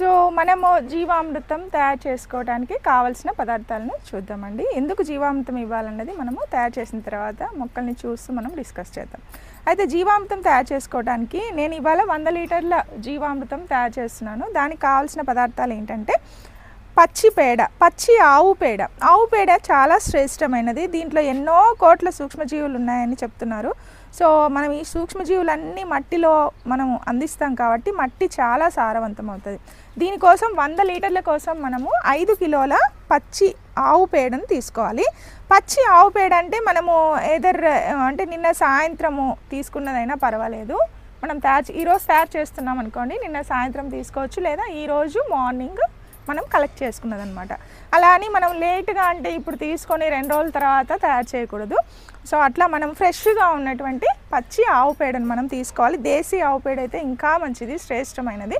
So మనము జీవామృతం తయారు చేసుకోవడానికి కావాల్సిన పదార్థాలను చూద్దామండి. ఎందుకు జీవామృతం ఇవ్వాలన్నది మనము తయారు చేసిన తర్వాత మొక్కల్ని చూస్తూ మనం డిస్కస్ చేద్దాం. అయితే జీవామృతం తయారు చేసుకోవడానికి నేను ఇవాళ 100 లీటర్ల జీవామృతం తయారు చేస్తున్నాను. దానికి కావాల్సిన పదార్థాలు ఏంటంటే పచ్చి పేడ, పచ్చి ఆవు పేడ. ఆవు పేడ చాలా శ్రేష్టమైనది. దీంట్లో ఎన్నో కోట్ల సూక్ష్మజీవులు ఉన్నాయని చెప్తున్నారు. సో మనం ఈ సూక్ష్మజీవులన్నీ మట్టిలో మనం అందిస్తాం కాబట్టి మట్టి చాలా సారవంతం అవుతుంది. దీనికోసం 100 లీటర్ల కోసం మనము 5 కిలోల పచ్చి ఆవు పేడను తీసుకోవాలి. పచ్చి ఆవు పేడ అంటే మనము అంటే నిన్న సాయంత్రము తీసుకున్నదైనా పర్వాలేదు. మనం ఈరోజు తయారు చేస్తున్నాం అనుకోండి, నిన్న సాయంత్రం తీసుకోవచ్చు, లేదా ఈరోజు మార్నింగ్ మనం కలెక్ట్ చేసుకున్నదనమాట. అలా అని మనం లేట్గా అంటే ఇప్పుడు తీసుకొని 2 రోజుల తర్వాత తయారు చేయకూడదు. సో అట్లా మనం ఫ్రెష్గా ఉన్నటువంటి పచ్చి ఆవు పేడను మనం తీసుకోవాలి. దేశీ ఆవు పేడ అయితే ఇంకా మంచిది, శ్రేష్టమైనది.